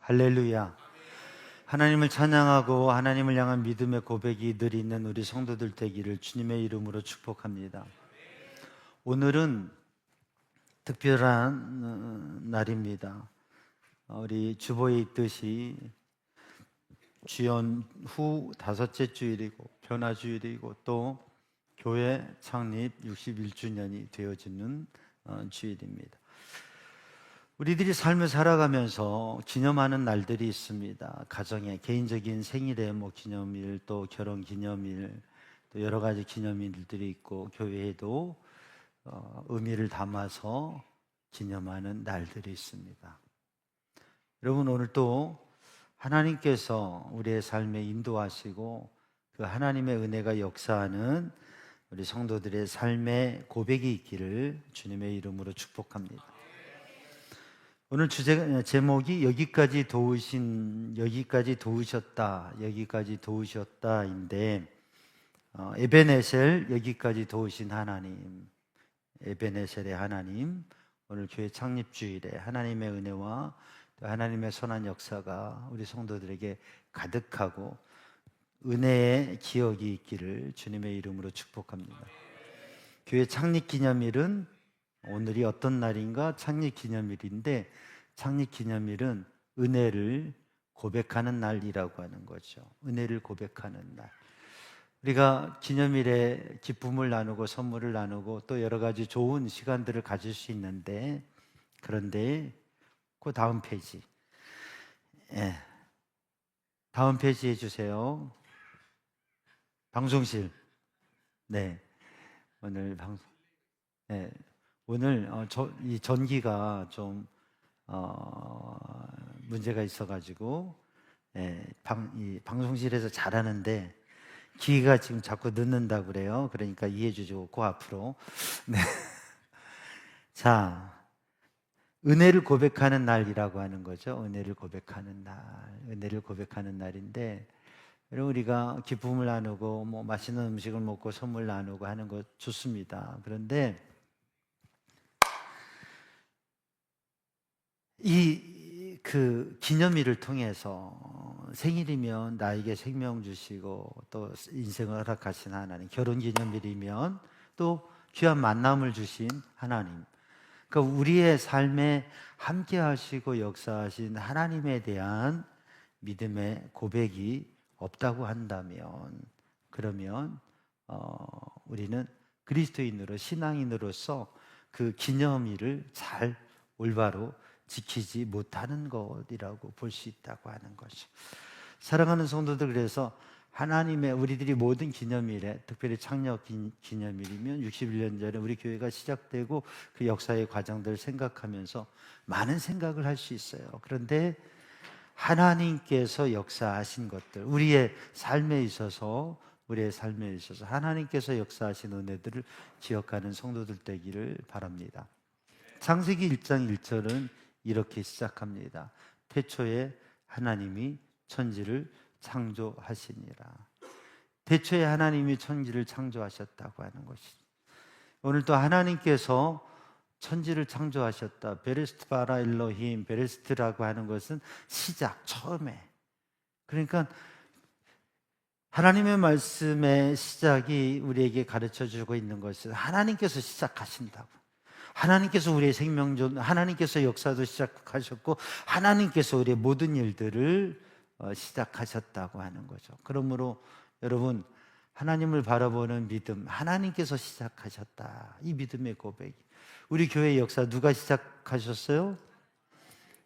할렐루야. 하나님을 찬양하고 하나님을 향한 믿음의 고백이 늘 있는 우리 성도들 되기를 주님의 이름으로 축복합니다. 오늘은 특별한 날입니다. 우리 주보에 있듯이 주연 후 다섯째 주일이고 변화주일이고 또 교회 창립 61주년이 되어지는 주일입니다. 우리들이 삶을 살아가면서 기념하는 날들이 있습니다. 가정의 개인적인 생일의 기념일, 또 결혼 기념일, 또 여러 가지 기념일들이 있고 교회에도 의미를 담아서 기념하는 날들이 있습니다. 여러분, 오늘 또 하나님께서 우리의 삶에 인도하시고 그 하나님의 은혜가 역사하는 우리 성도들의 삶의 고백이 있기를 주님의 이름으로 축복합니다. 오늘 제목이 여기까지 도우셨다인데, 에베네셀, 여기까지 도우신 하나님, 에베네셀의 하나님, 오늘 교회 창립주일에 하나님의 은혜와 또 하나님의 선한 역사가 우리 성도들에게 가득하고 은혜의 기억이 있기를 주님의 이름으로 축복합니다. 교회 창립기념일은 오늘이 어떤 날인가? 창립기념일인데, 창립기념일은 은혜를 고백하는 날이라고 하는 거죠. 은혜를 고백하는 날. 우리가 기념일에 기쁨을 나누고 선물을 나누고 또 여러 가지 좋은 시간들을 가질 수 있는데, 그런데 그 다음 페이지, 다음 페이지 해주세요. 방송실. 네, 오늘 방송. 네. 오늘 이 전기가 좀 문제가 있어가지고 이 방송실에서 잘하는데 기계가 지금 자꾸 늦는다고 그래요. 그러니까 이해해 주시고 그 앞으로. 네. 자, 은혜를 고백하는 날이라고 하는 거죠. 은혜를 고백하는 날, 은혜를 고백하는 날인데, 우리가 기쁨을 나누고 맛있는 음식을 먹고 선물 나누고 하는 거 좋습니다. 그런데 그 기념일을 통해서 생일이면 나에게 생명 주시고 또 인생을 허락하신 하나님, 결혼 기념일이면 또 귀한 만남을 주신 하나님, 그러니까 우리의 삶에 함께 하시고 역사하신 하나님에 대한 믿음의 고백이 없다고 한다면, 그러면 우리는 그리스도인으로, 신앙인으로서 그 기념일을 잘 올바로 지키지 못하는 것이라고 볼 수 있다고 하는 것이죠. 사랑하는 성도들, 그래서 하나님의 우리들이 모든 기념일에, 특별히 창립 기념일이면 61년 전에 우리 교회가 시작되고 그 역사의 과정들을 생각하면서 많은 생각을 할 수 있어요. 그런데 하나님께서 역사하신 것들, 우리의 삶에 있어서 하나님께서 역사하신 은혜들을 기억하는 성도들 되기를 바랍니다. 창세기 1장 1절은 이렇게 시작합니다. 태초에 하나님이 천지를 창조하시니라. 태초에 하나님이 천지를 창조하셨다고 하는 것이죠. 오늘 또 하나님께서 천지를 창조하셨다. 베레스트 바라 일로힘, 베레스트라고 하는 것은 시작, 처음에. 그러니까 하나님의 말씀의 시작이 우리에게 가르쳐주고 있는 것은 하나님께서 시작하신다고. 하나님께서 우리의 생명전, 하나님께서 역사도 시작하셨고 하나님께서 우리의 모든 일들을 시작하셨다고 하는 거죠. 그러므로 여러분, 하나님을 바라보는 믿음, 하나님께서 시작하셨다, 이 믿음의 고백이. 우리 교회 역사 누가 시작하셨어요?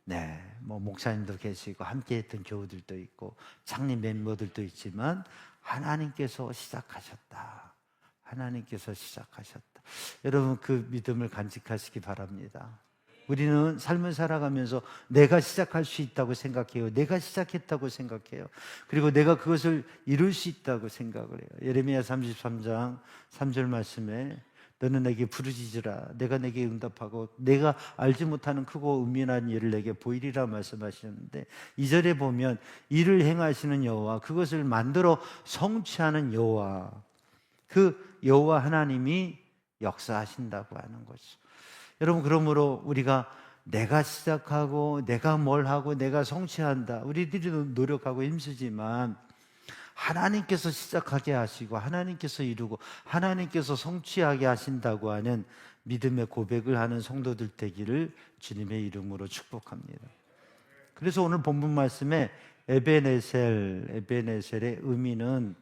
네, 목사님도 계시고 함께 했던 교우들도 있고 창립 멤버들도 있지만 하나님께서 시작하셨다. 하나님께서 시작하셨다. 여러분, 그 믿음을 간직하시기 바랍니다. 우리는 삶을 살아가면서 내가 시작할 수 있다고 생각해요. 내가 시작했다고 생각해요. 그리고 내가 그것을 이룰 수 있다고 생각을 해요. 예레미야 33장 3절 말씀에 너는 내게 부르짖으라. 내가 내게 응답하고 내가 알지 못하는 크고 은밀한 일을 내게 보이리라 말씀하셨는데, 2절에 보면 일을 행하시는 여호와, 그것을 만들어 성취하는 여호와, 그 여호와 하나님이 역사하신다고 하는 거죠. 여러분, 그러므로 우리가 내가 시작하고 내가 뭘 하고 내가 성취한다. 우리들이 노력하고 힘쓰지만 하나님께서 시작하게 하시고 하나님께서 이루고 하나님께서 성취하게 하신다고 하는 믿음의 고백을 하는 성도들 되기를 주님의 이름으로 축복합니다. 그래서 오늘 본문 말씀에 에벤에셀의 의미는,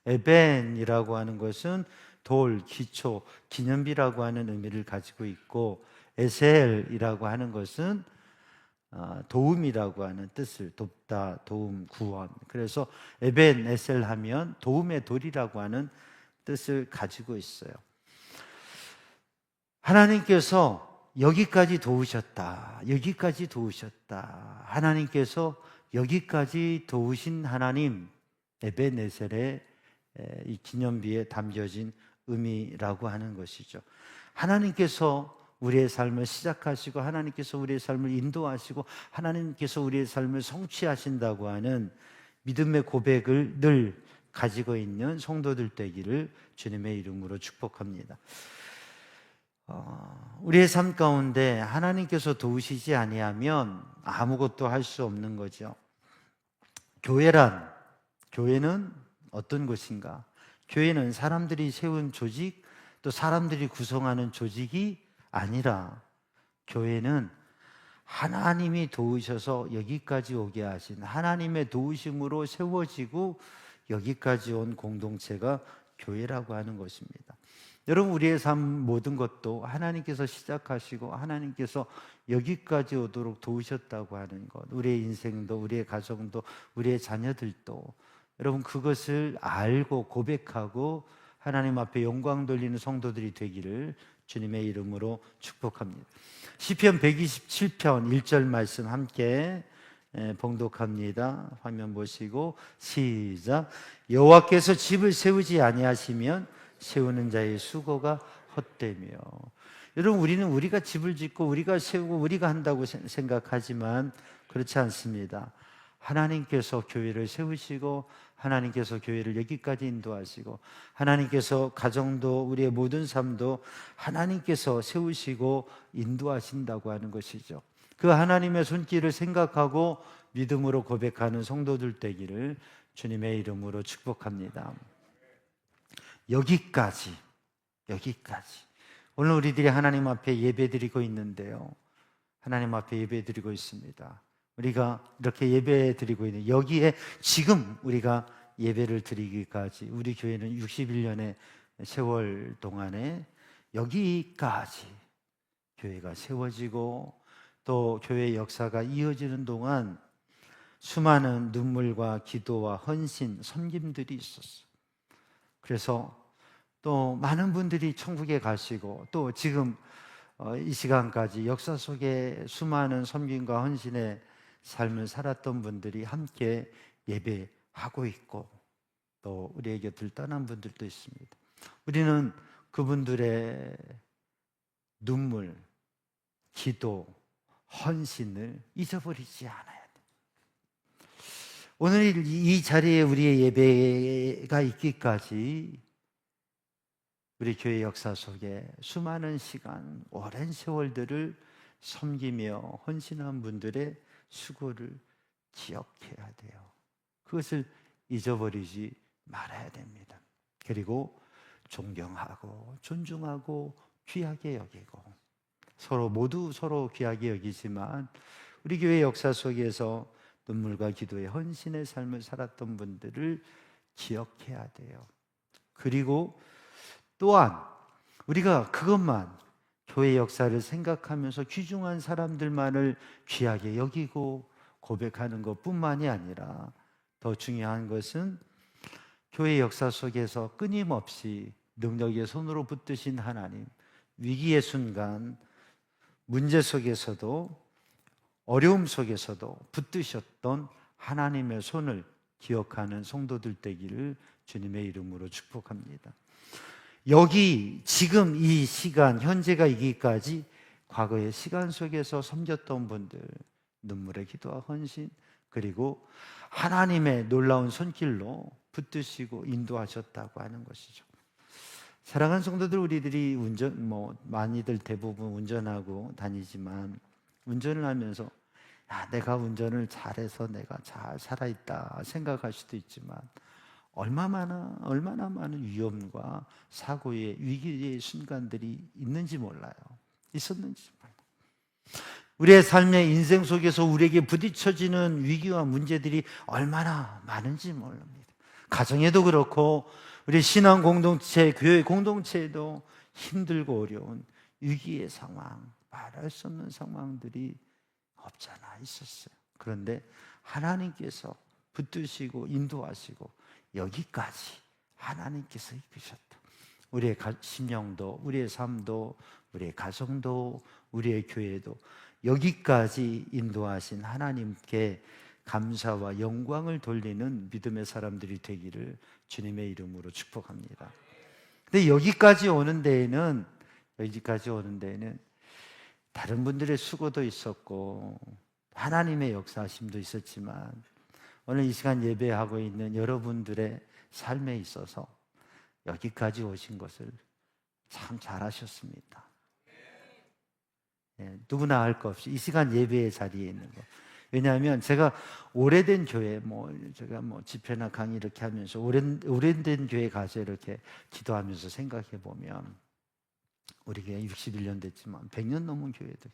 에벤이라고 하는 것은 돌, 기초, 기념비라고 하는 의미를 가지고 있고, 에셀이라고 하는 것은 도움이라고 하는 뜻을, 돕다, 도움, 구원. 그래서 에벤에셀 하면 도움의 돌이라고 하는 뜻을 가지고 있어요. 하나님께서 여기까지 도우셨다. 여기까지 도우셨다. 하나님께서 여기까지 도우신 하나님, 에벤에셀의 이 기념비에 담겨진 의미라고 하는 것이죠. 하나님께서 우리의 삶을 시작하시고 하나님께서 우리의 삶을 인도하시고 하나님께서 우리의 삶을 성취하신다고 하는 믿음의 고백을 늘 가지고 있는 성도들 되기를 주님의 이름으로 축복합니다. 우리의 삶 가운데 하나님께서 도우시지 아니하면 아무것도 할 수 없는 거죠. 교회는 어떤 곳인가? 교회는 사람들이 세운 조직, 또 사람들이 구성하는 조직이 아니라 교회는 하나님이 도우셔서 여기까지 오게 하신 하나님의 도우심으로 세워지고 여기까지 온 공동체가 교회라고 하는 것입니다. 여러분, 우리의 삶 모든 것도 하나님께서 시작하시고 하나님께서 여기까지 오도록 도우셨다고 하는 것, 우리의 인생도 우리의 가정도 우리의 자녀들도, 여러분 그것을 알고 고백하고 하나님 앞에 영광 돌리는 성도들이 되기를 주님의 이름으로 축복합니다. 시편 127편 1절 말씀 함께 봉독합니다. 화면 보시고 시작. 여호와께서 집을 세우지 아니하시면 세우는 자의 수고가 헛되며. 여러분, 우리는 우리가 집을 짓고 우리가 세우고 우리가 한다고 생각하지만 그렇지 않습니다. 하나님께서 교회를 세우시고 하나님께서 교회를 여기까지 인도하시고 하나님께서 가정도 우리의 모든 삶도 하나님께서 세우시고 인도하신다고 하는 것이죠. 그 하나님의 손길을 생각하고 믿음으로 고백하는 성도들 되기를 주님의 이름으로 축복합니다. 여기까지 오늘 우리들이 하나님 앞에 예배드리고 있는데요, 하나님 앞에 예배드리고 있습니다. 우리가 이렇게 예배드리고 있는 여기에 지금 우리가 예배를 드리기까지 우리 교회는 61년의 세월 동안에 여기까지 교회가 세워지고 또 교회의 역사가 이어지는 동안 수많은 눈물과 기도와 헌신, 섬김들이 있었어요. 그래서 또 많은 분들이 천국에 가시고 또 지금 이 시간까지 역사 속에 수많은 섬김과 헌신의 삶을 살았던 분들이 함께 예배하고 있고 또 우리의 곁을 떠난 분들도 있습니다. 우리는 그분들의 눈물, 기도, 헌신을 잊어버리지 않아야 돼. 오늘 이 자리에 우리의 예배가 있기까지 우리 교회 역사 속에 수많은 시간, 오랜 세월들을 섬기며 헌신한 분들의 수고를 기억해야 돼요. 그것을 잊어버리지 말아야 됩니다. 그리고 존경하고 존중하고 귀하게 여기고 모두 서로 귀하게 여기지만 우리 교회 역사 속에서 눈물과 기도의 헌신의 삶을 살았던 분들을 기억해야 돼요. 그리고 또한 우리가 그것만 교회 역사를 생각하면서 귀중한 사람들만을 귀하게 여기고 고백하는 것뿐만이 아니라 더 중요한 것은 교회 역사 속에서 끊임없이 능력의 손으로 붙드신 하나님, 위기의 순간, 문제 속에서도 어려움 속에서도 붙드셨던 하나님의 손을 기억하는 성도들 되기를 주님의 이름으로 축복합니다. 여기 지금 이 시간 현재가 이기까지 과거의 시간 속에서 섬겼던 분들, 눈물의 기도와 헌신, 그리고 하나님의 놀라운 손길로 붙드시고 인도하셨다고 하는 것이죠. 사랑하는 성도들, 우리들이 많이들 대부분 운전하고 다니지만 운전을 하면서 내가 운전을 잘해서 내가 잘 살아있다 생각할 수도 있지만 얼마나 많은 위험과 사고의 위기의 순간들이 있는지 몰라요. 있었는지 몰라요. 우리의 삶의 인생 속에서 우리에게 부딪혀지는 위기와 문제들이 얼마나 많은지 모릅니다. 가정에도 그렇고 우리 신앙 공동체, 교회 공동체에도 힘들고 어려운 위기의 상황, 말할 수 없는 상황들이 없잖아 있었어요. 그런데 하나님께서 붙드시고 인도하시고 여기까지 하나님께서 이끄셨다. 우리의 심령도, 우리의 삶도, 우리의 가정도, 우리의 교회도 여기까지 인도하신 하나님께 감사와 영광을 돌리는 믿음의 사람들이 되기를 주님의 이름으로 축복합니다. 근데 여기까지 오는 데에는 다른 분들의 수고도 있었고 하나님의 역사하심도 있었지만 오늘 이 시간 예배하고 있는 여러분들의 삶에 있어서 여기까지 오신 것을 참 잘하셨습니다. 누구나 알 것 없이 이 시간 예배의 자리에 있는 거. 왜냐하면 제가 오래된 교회, 제가 집회나 강의 이렇게 하면서 오래된 교회 가서 이렇게 기도하면서 생각해 보면 우리 교회 61년 됐지만 100년 넘은 교회들,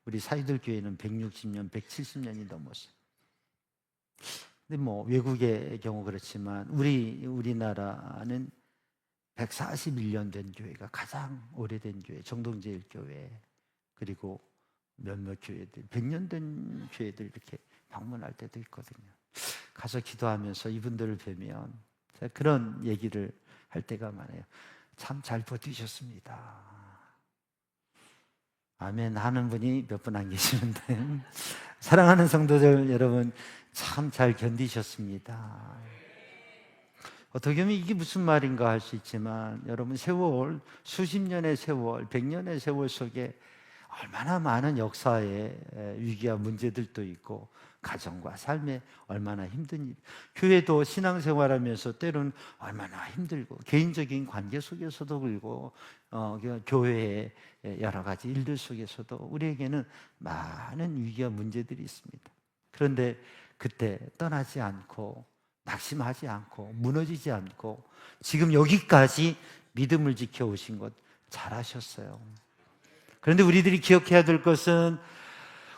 우리 사이들 교회는 160년, 170년이 넘었어요. 근데 외국의 경우 그렇지만 우리나라는 141년 된 교회가 가장 오래된 교회, 정동제일교회, 그리고 몇몇 교회들, 100년 된 교회들 이렇게 방문할 때도 있거든요. 가서 기도하면서 이분들을 뵈면 제가 그런 얘기를 할 때가 많아요. 참 잘 버티셨습니다. 아멘 하는 분이 몇 분 안 계시는데 사랑하는 성도들 여러분, 참 잘 견디셨습니다. 어떻게 보면 이게 무슨 말인가 할 수 있지만 여러분, 세월, 수십 년의 세월, 100년의 세월 속에 얼마나 많은 역사의 위기와 문제들도 있고 가정과 삶에 얼마나 힘든 일, 교회도 신앙생활하면서 때로는 얼마나 힘들고 개인적인 관계 속에서도 그리고 교회의 여러 가지 일들 속에서도 우리에게는 많은 위기와 문제들이 있습니다. 그런데 그때 떠나지 않고 낙심하지 않고 무너지지 않고 지금 여기까지 믿음을 지켜오신 것 잘하셨어요. 그런데 우리들이 기억해야 될 것은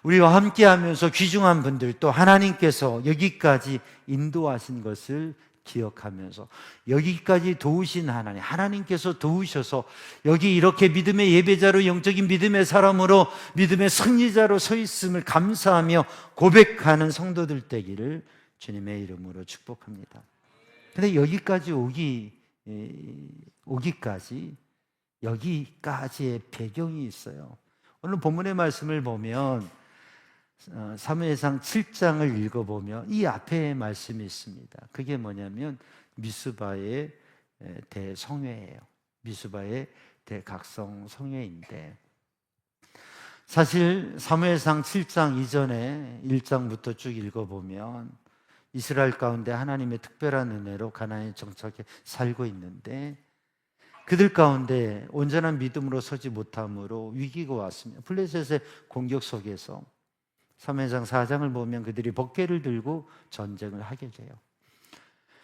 우리와 함께하면서 귀중한 분들, 또 하나님께서 여기까지 인도하신 것을 기억하면서 여기까지 도우신 하나님께서 도우셔서 여기 이렇게 믿음의 예배자로, 영적인 믿음의 사람으로, 믿음의 승리자로 서 있음을 감사하며 고백하는 성도들 되기를 주님의 이름으로 축복합니다. 그런데 여기까지의 배경이 있어요. 오늘 본문의 말씀을 보면 사무엘상 7장을 읽어보면 이 앞에 말씀이 있습니다. 그게 뭐냐면 미스바의 대성회예요. 미스바의 대각성 성회인데, 사실 사무엘상 7장 이전에 1장부터 쭉 읽어보면 이스라엘 가운데 하나님의 특별한 은혜로 가나안에 정착해 살고 있는데 그들 가운데 온전한 믿음으로 서지 못함으로 위기가 왔습니다. 블레셋의 공격 속에서 사무엘상 4장을 보면 그들이 법궤를 들고 전쟁을 하게 돼요.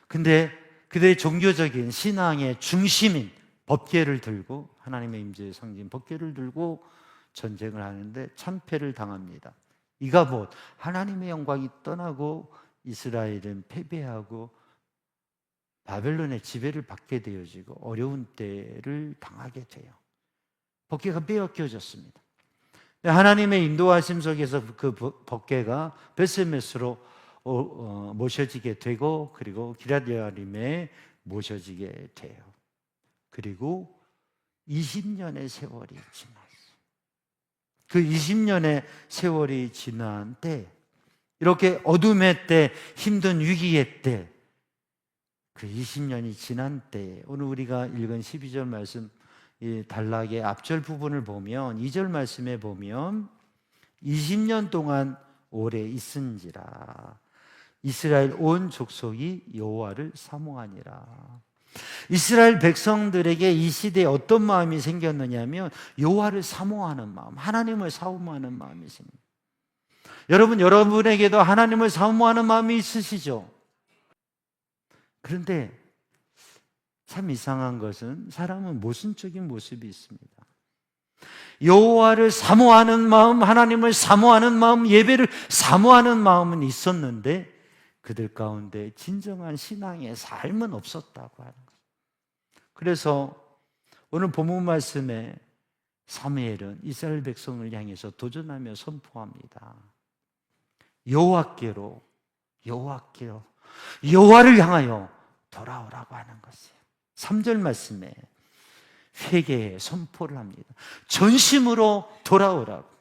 근데 그들의 종교적인 신앙의 중심인 법궤를 들고, 하나님의 임재의 상징 법궤를 들고 전쟁을 하는데 참패를 당합니다. 이가봇, 하나님의 영광이 떠나고 이스라엘은 패배하고 바벨론의 지배를 받게 되어지고 어려운 때를 당하게 돼요. 법궤가 빼앗겨졌습니다. 하나님의 인도하심 속에서 그 법궤가 베스메스로 모셔지게 되고, 그리고 기럇여림에 모셔지게 돼요. 그리고 20년의 세월이 지났어요. 그 20년의 세월이 지난 때, 이렇게 어둠의 때, 힘든 위기의 때, 그 20년이 지난 때, 오늘 우리가 읽은 12절 말씀, 이 단락의 앞절 부분을 보면 2절 말씀에 보면 20년 동안 오래 있은지라 이스라엘 온 족속이 여호와를 사모하니라. 이스라엘 백성들에게 이 시대에 어떤 마음이 생겼느냐면 여호와를 사모하는 마음, 하나님을 사모하는 마음이 생깁니다. 여러분에게도 하나님을 사모하는 마음이 있으시죠? 그런데 참 이상한 것은 사람은 모순적인 모습이 있습니다. 여호와를 사모하는 마음, 하나님을 사모하는 마음, 예배를 사모하는 마음은 있었는데 그들 가운데 진정한 신앙의 삶은 없었다고 하는 거예요. 그래서 오늘 본문 말씀에 사무엘은 이스라엘 백성을 향해서 도전하며 선포합니다. 여호와께로 여호와를 향하여 돌아오라고 하는 것이에요. 3절 말씀에 회개의 선포를 합니다. 전심으로 돌아오라고.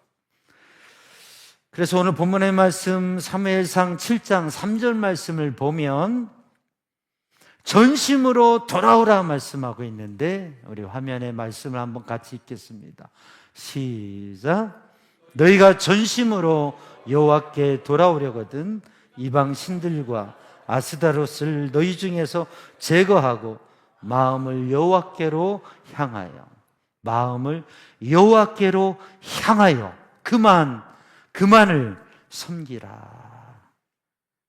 그래서 오늘 본문의 말씀 사무엘상 7장 3절 말씀을 보면 전심으로 돌아오라 말씀하고 있는데 우리 화면에 말씀을 한번 같이 읽겠습니다. 시작. 너희가 전심으로 여호와께 돌아오려거든 이방 신들과 아스다롯을 너희 중에서 제거하고 마음을 여호와께로 향하여 그만을 섬기라.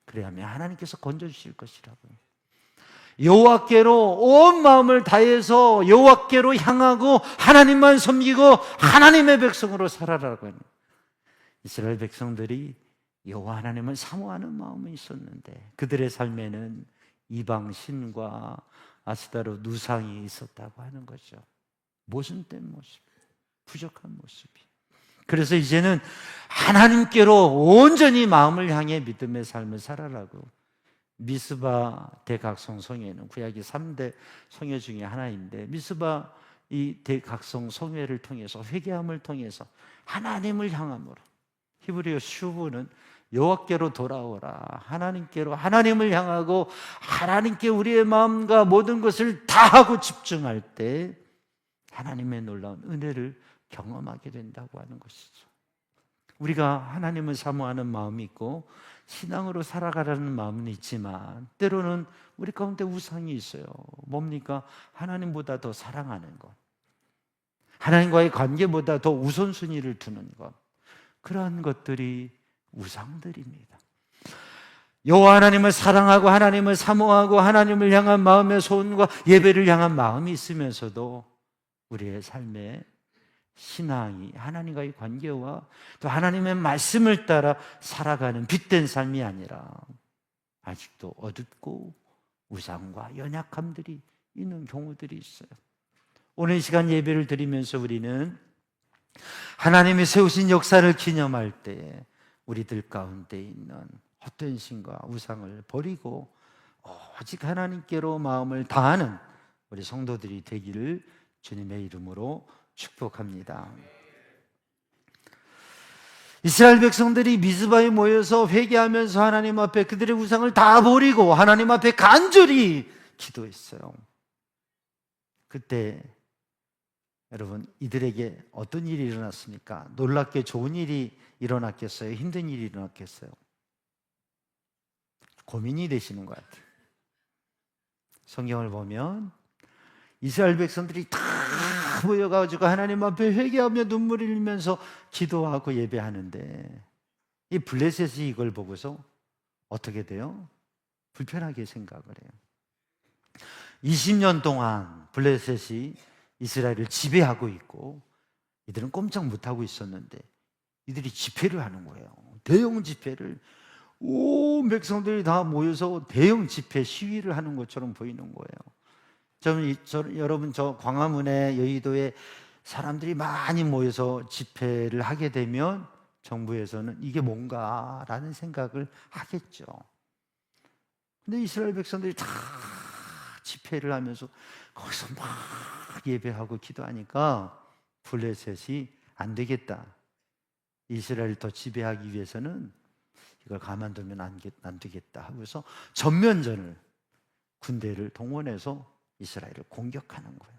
그래야면 하나님께서 건져주실 것이라고요. 여호와께로 온 마음을 다해서 여호와께로 향하고 하나님만 섬기고 하나님의 백성으로 살아라고 하는, 이스라엘 백성들이 여호와 하나님을 사모하는 마음이 있었는데 그들의 삶에는 이방 신과 아스다롯 우상이 있었다고 하는 거죠. 모순된 모습, 부족한 모습이. 그래서 이제는 하나님께로 온전히 마음을 향해 믿음의 삶을 살아라고, 미스바 대각성 성회는 구약의 3대 성회 중에 하나인데, 미스바 이 대각성 성회를 통해서, 회개함을 통해서 하나님을 향함으로, 히브리어 슈브는 여호와께로 돌아오라, 하나님을 향하고 하나님께 우리의 마음과 모든 것을 다하고 집중할 때 하나님의 놀라운 은혜를 경험하게 된다고 하는 것이죠. 우리가 하나님을 사모하는 마음이 있고 신앙으로 살아가라는 마음은 있지만 때로는 우리 가운데 우상이 있어요. 뭡니까? 하나님보다 더 사랑하는 것, 하나님과의 관계보다 더 우선순위를 두는 것, 그러한 것들이 우상들입니다. 여호와 하나님을 사랑하고 하나님을 사모하고 하나님을 향한 마음의 소원과 예배를 향한 마음이 있으면서도 우리의 삶에 신앙이 하나님과의 관계와 또 하나님의 말씀을 따라 살아가는 빛된 삶이 아니라 아직도 어둡고 우상과 연약함들이 있는 경우들이 있어요. 오늘 이 시간 예배를 드리면서 우리는 하나님이 세우신 역사를 기념할 때에 우리들 가운데 있는 헛된 신과 우상을 버리고 오직 하나님께로 마음을 다하는 우리 성도들이 되기를 주님의 이름으로 축복합니다. 이스라엘 백성들이 미스바에 모여서 회개하면서 하나님 앞에 그들의 우상을 다 버리고 하나님 앞에 간절히 기도했어요. 그때 여러분, 이들에게 어떤 일이 일어났습니까? 놀랍게 좋은 일이 일어났겠어요? 힘든 일이 일어났겠어요? 고민이 되시는 것 같아요. 성경을 보면 이스라엘 백성들이 다 모여가지고 하나님 앞에 회개하며 눈물을 흘리면서 기도하고 예배하는데 이 블레셋이 이걸 보고서 어떻게 돼요? 불편하게 생각을 해요. 20년 동안 블레셋이 이스라엘을 지배하고 있고 이들은 꼼짝 못하고 있었는데 이들이 집회를 하는 거예요. 대형 집회를, 온 백성들이 다 모여서 대형 집회 시위를 하는 것처럼 보이는 거예요. 여러분, 저 광화문에, 여의도에 사람들이 많이 모여서 집회를 하게 되면 정부에서는 이게 뭔가라는 생각을 하겠죠. 근데 이스라엘 백성들이 다 집회를 하면서 거기서 막 예배하고 기도하니까 블레셋이 안 되겠다, 이스라엘을 더 지배하기 위해서는 이걸 가만두면 안 되겠다 하고서 전면전을, 군대를 동원해서 이스라엘을 공격하는 거예요.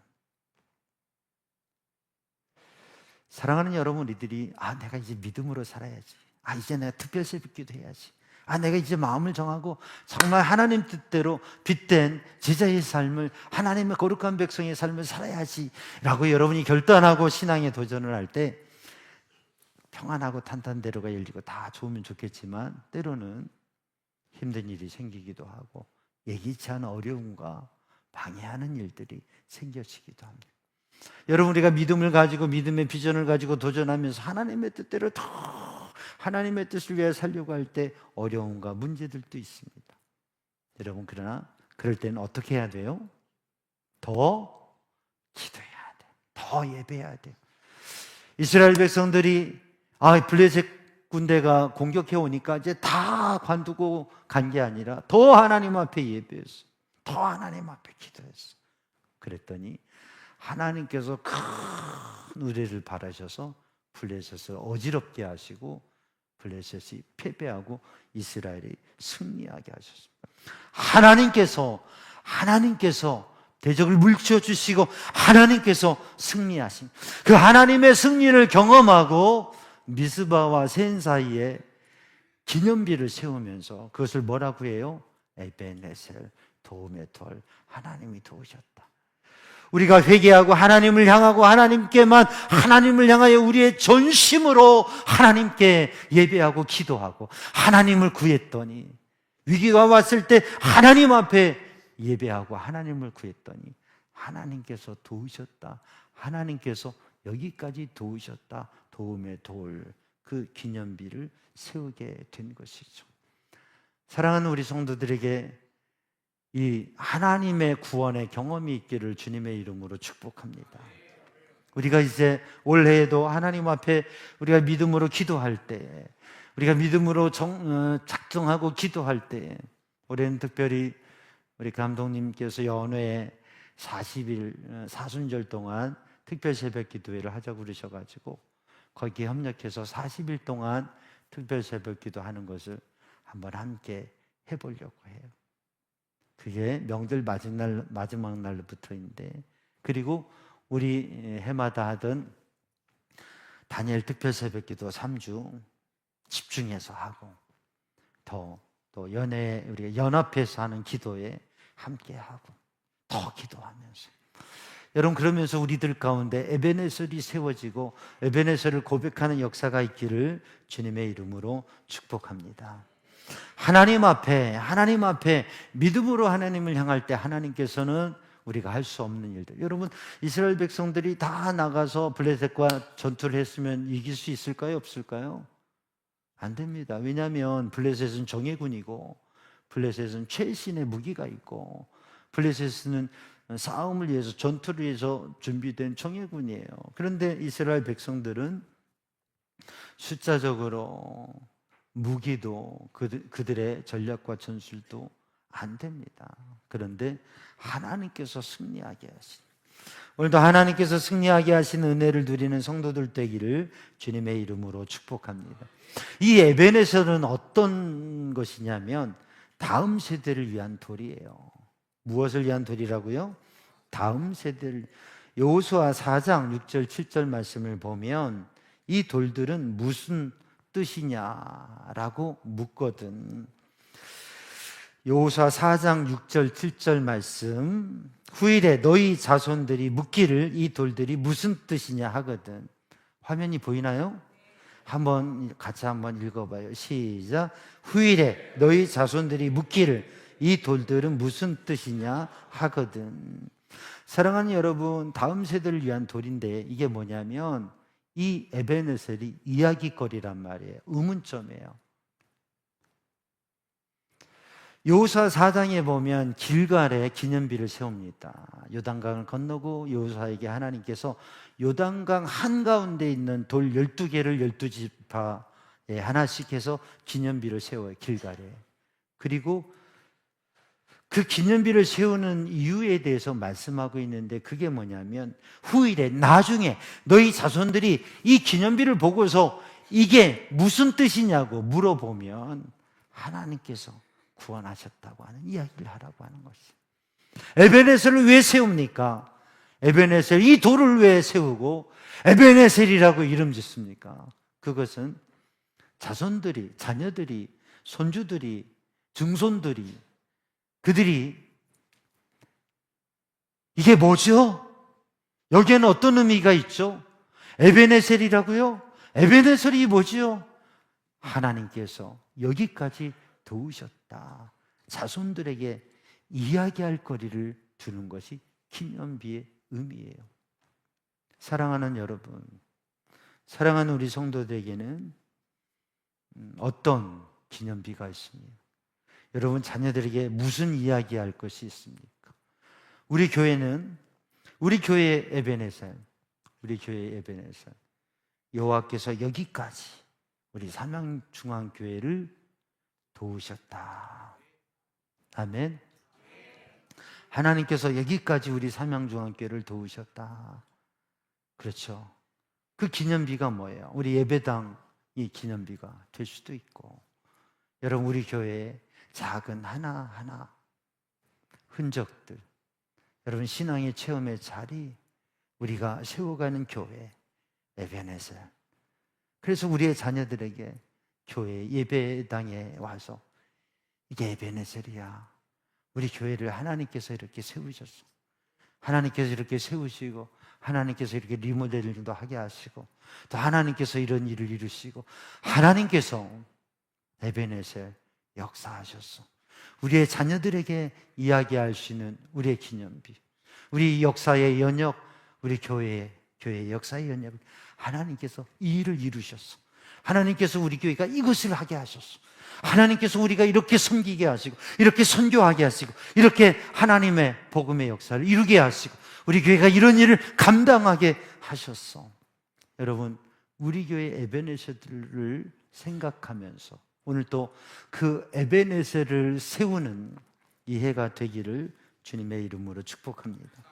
사랑하는 여러분, 우리들이 내가 이제 믿음으로 살아야지, 이제 내가 특별시 기도해야지, 내가 이제 마음을 정하고 정말 하나님 뜻대로 빗댄 제자의 삶을, 하나님의 거룩한 백성의 삶을 살아야지 라고 여러분이 결단하고 신앙에 도전을 할 때 평안하고 탄탄대로가 열리고 다 좋으면 좋겠지만 때로는 힘든 일이 생기기도 하고 예기치 않은 어려움과 방해하는 일들이 생겨지기도 합니다. 여러분, 우리가 믿음을 가지고 믿음의 비전을 가지고 도전하면서 하나님의 뜻대로 더 하나님의 뜻을 위해 살려고 할 때 어려움과 문제들도 있습니다. 여러분, 그러나 그럴 때는 어떻게 해야 돼요? 더 기도해야 돼. 더 예배해야 돼요. 이스라엘 백성들이 블레셋 군대가 공격해 오니까 이제 다 관두고 간 게 아니라 더 하나님 앞에 예배했어. 더 하나님 앞에 기도했어. 그랬더니 하나님께서 큰 우레를 바라셔서 블레셋을 어지럽게 하시고 블레셋이 패배하고 이스라엘이 승리하게 하셨습니다. 하나님께서 대적을 물리쳐 주시고 하나님께서 승리하신 그 하나님의 승리를 경험하고 미스바와 센 사이에 기념비를 세우면서 그것을 뭐라고 해요? 에베네셀, 도움의 돌, 하나님이 도우셨다. 우리가 회개하고 하나님을 향하고 하나님을 향하여 우리의 전심으로 하나님께 예배하고 기도하고 하나님을 구했더니, 위기가 왔을 때 하나님 앞에 예배하고 하나님을 구했더니 하나님께서 도우셨다. 하나님께서 여기까지 도우셨다. 도움의 돌, 그 기념비를 세우게 된 것이죠. 사랑하는 우리 성도들에게 이 하나님의 구원의 경험이 있기를 주님의 이름으로 축복합니다. 우리가 이제 올해에도 하나님 앞에 우리가 믿음으로 기도할 때, 우리가 믿음으로 작정하고 기도할 때, 올해는 특별히 우리 감독님께서 연회에 40일 사순절 동안 특별 새벽 기도회를 하자고 그러셔가지고 거기에 협력해서 40일 동안 특별 새벽 기도하는 것을 한번 함께 해보려고 해요. 그게 명절 마지막 날부터인데, 그리고 우리 해마다 하던 다니엘 특별 새벽기도 3주 집중해서 하고, 또 우리가 연합해서 하는 기도에 함께 하고, 더 기도하면서, 여러분, 그러면서 우리들 가운데 에베네셀이 세워지고 에베네셀을 고백하는 역사가 있기를 주님의 이름으로 축복합니다. 하나님 앞에 믿음으로 하나님을 향할 때 하나님께서는 우리가 할 수 없는 일들, 여러분, 이스라엘 백성들이 다 나가서 블레셋과 전투를 했으면 이길 수 있을까요? 없을까요? 안 됩니다. 왜냐하면 블레셋은 정예군이고 블레셋은 최신의 무기가 있고 블레셋은 싸움을 위해서, 전투를 위해서 준비된 정예군이에요. 그런데 이스라엘 백성들은 숫자적으로 무기도 그들의 전략과 전술도 안 됩니다. 그런데 하나님께서 승리하게 하신, 오늘도 하나님께서 승리하게 하신 은혜를 누리는 성도들 되기를 주님의 이름으로 축복합니다. 이 에베네셀은 어떤 것이냐면 다음 세대를 위한 돌이에요. 무엇을 위한 돌이라고요? 다음 세대를. 여호수아 4장 6절 7절 말씀을 보면 이 돌들은 무슨 뜻이냐라고 묻거든. 여호수아 4장 6절 7절 말씀, 후일에 너희 자손들이 묻기를 이 돌들이 무슨 뜻이냐 하거든. 화면이 보이나요? 같이 한번 읽어봐요. 시작. 후일에 너희 자손들이 묻기를 이 돌들은 무슨 뜻이냐 하거든. 사랑하는 여러분, 다음 세대를 위한 돌인데 이게 뭐냐면 이 에베네셀이 이야기거리란 말이에요. 의문점이에요. 여호수아 4장에 보면 길갈에 기념비를 세웁니다. 요단강을 건너고 여호수아에게 하나님께서 요단강 한가운데 있는 돌 12개를 12지파에 하나씩 해서 기념비를 세워요. 길갈에. 그리고 그 기념비를 세우는 이유에 대해서 말씀하고 있는데 그게 뭐냐면 후일에, 나중에 너희 자손들이 이 기념비를 보고서 이게 무슨 뜻이냐고 물어보면 하나님께서 구원하셨다고 하는 이야기를 하라고 하는 것이죠. 에베네셀을 왜 세웁니까? 에베네셀, 이 돌을 왜 세우고 에베네셀이라고 이름 짓습니까? 그것은 자녀들이 손주들이, 증손들이, 그들이 이게 뭐죠? 여기에는 어떤 의미가 있죠? 에베네셀이라고요? 에베네셀이 뭐지요? 하나님께서 여기까지 도우셨다. 자손들에게 이야기할 거리를 주는 것이 기념비의 의미예요. 사랑하는 여러분, 사랑하는 우리 성도들에게는 어떤 기념비가 있습니까? 여러분 자녀들에게 무슨 이야기할 것이 있습니까? 우리 교회는 우리 교회의 에베네셀, 여호와께서 여기까지 우리 삼양중앙교회를 도우셨다. 아멘. 하나님께서 여기까지 우리 삼양중앙교회를 도우셨다. 그렇죠. 그 기념비가 뭐예요? 우리 예배당이 기념비가 될 수도 있고, 여러분 우리 교회의 작은 하나하나 흔적들, 여러분 신앙의 체험의 자리, 우리가 세워가는 교회 에베네셀. 그래서 우리의 자녀들에게 교회 예배당에 와서 이게 에베네셀이야. 우리 교회를 하나님께서 이렇게 세우셨어. 하나님께서 이렇게 세우시고, 하나님께서 이렇게 리모델링도 하게 하시고, 또 하나님께서 이런 일을 이루시고, 하나님께서 에베네셀 역사하셨어. 우리의 자녀들에게 이야기할 수 있는 우리의 기념비, 우리 역사의 연역, 우리 교회의 역사의 연역, 하나님께서 이 일을 이루셨어. 하나님께서 우리 교회가 이것을 하게 하셨어. 하나님께서 우리가 이렇게 섬기게 하시고, 이렇게 선교하게 하시고, 이렇게 하나님의 복음의 역사를 이루게 하시고, 우리 교회가 이런 일을 감당하게 하셨어. 여러분, 우리 교회 에베네셀을 생각하면서 오늘 또 그 에베네셀을 세우는 이 해가 되기를 주님의 이름으로 축복합니다.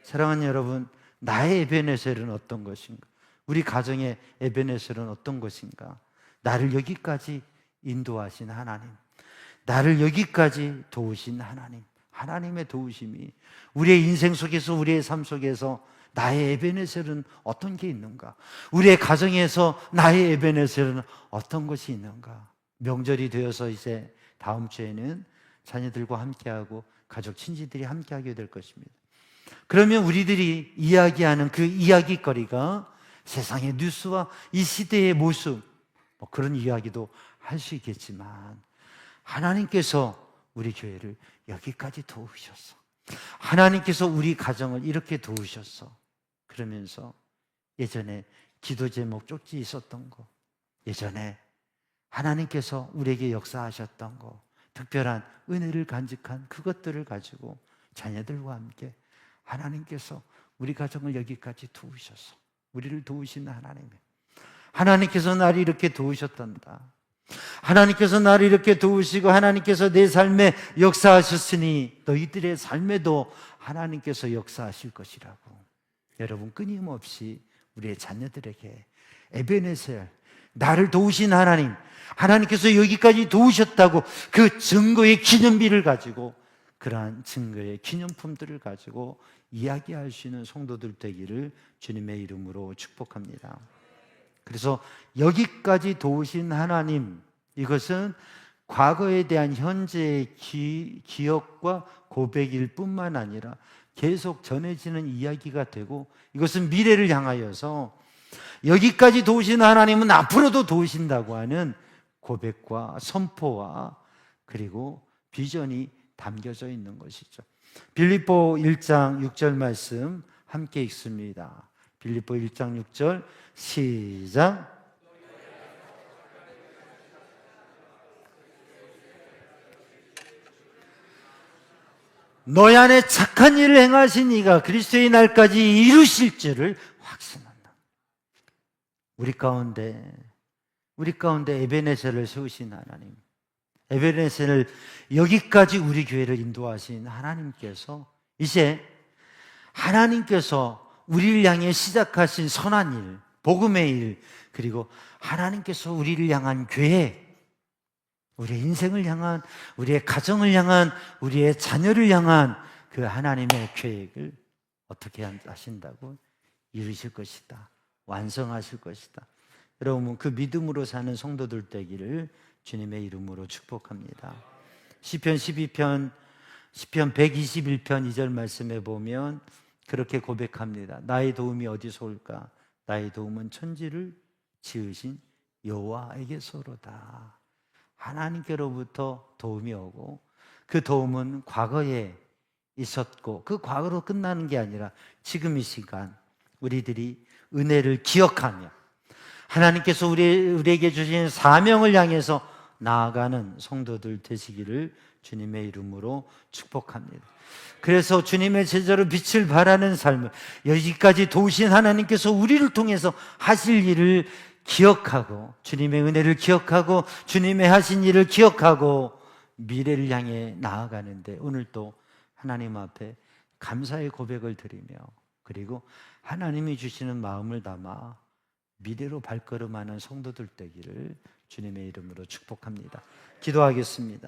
사랑하는 여러분, 나의 에베네셀은 어떤 것인가? 우리 가정의 에베네셀은 어떤 것인가? 나를 여기까지 인도하신 하나님, 나를 여기까지 도우신 하나님, 하나님의 도우심이 우리의 인생 속에서, 우리의 삶 속에서 나의 에베네셀은 어떤 게 있는가? 우리의 가정에서 나의 에베네셀은 어떤 것이 있는가? 명절이 되어서 이제 다음 주에는 자녀들과 함께하고 가족, 친지들이 함께하게 될 것입니다. 그러면 우리들이 이야기하는 그 이야기거리가 세상의 뉴스와 이 시대의 모습, 그런 이야기도 할 수 있겠지만, 하나님께서 우리 교회를 여기까지 도우셨어. 하나님께서 우리 가정을 이렇게 도우셨어. 그러면서 예전에 기도 제목 쪽지 있었던 거, 예전에 하나님께서 우리에게 역사하셨던 거, 특별한 은혜를 간직한 그것들을 가지고 자녀들과 함께 하나님께서 우리 가정을 여기까지 도우셨어. 우리를 도우시는 하나님께서 나를 이렇게 도우셨단다. 하나님께서 나를 이렇게 도우시고 하나님께서 내 삶에 역사하셨으니 너희들의 삶에도 하나님께서 역사하실 것이라고. 여러분, 끊임없이 우리의 자녀들에게 에베네셀, 나를 도우신 하나님, 하나님께서 여기까지 도우셨다고 그 증거의 기념비를 가지고, 그러한 증거의 기념품들을 가지고 이야기할 수 있는 성도들 되기를 주님의 이름으로 축복합니다. 그래서 여기까지 도우신 하나님, 이것은 과거에 대한 현재의 기억과 고백일 뿐만 아니라 계속 전해지는 이야기가 되고, 이것은 미래를 향하여서 여기까지 도우신 하나님은 앞으로도 도우신다고 하는 고백과 선포와 그리고 비전이 담겨져 있는 것이죠. 빌립보 1장 6절 말씀 함께 읽습니다. 빌립보 1장 6절 시작. 너희 안에 착한 일을 행하신 이가 그리스도의 날까지 이루실 줄을 확신한다. 우리 가운데 에베네셀을 세우신 하나님, 에베네셀을 여기까지 우리 교회를 인도하신 하나님께서 이제 하나님께서 우리를 향해 시작하신 선한 일, 복음의 일, 그리고 하나님께서 우리를 향한 계획, 우리의 인생을 향한, 우리의 가정을 향한, 우리의 자녀를 향한 그 하나님의 계획을 어떻게 하신다고? 이루실 것이다. 완성하실 것이다. 여러분, 그 믿음으로 사는 성도들 되기를 주님의 이름으로 축복합니다. 시편 12편, 시편 121편 2절 말씀에 보면 그렇게 고백합니다. 나의 도움이 어디서 올까? 나의 도움은 천지를 지으신 여호와에게서로다. 하나님께로부터 도움이 오고 그 도움은 과거에 있었고 그 과거로 끝나는 게 아니라 지금 이 시간 우리들이 은혜를 기억하며 하나님께서 우리에게 주신 사명을 향해서 나아가는 성도들 되시기를 주님의 이름으로 축복합니다. 그래서 주님의 제자로 빛을 발하는 삶을 여기까지 도우신 하나님께서 우리를 통해서 하실 일을 기억하고 주님의 은혜를 기억하고 주님의 하신 일을 기억하고 미래를 향해 나아가는데 오늘 또 하나님 앞에 감사의 고백을 드리며 그리고 하나님이 주시는 마음을 담아 미래로 발걸음하는 성도들 되기를 주님의 이름으로 축복합니다. 기도하겠습니다.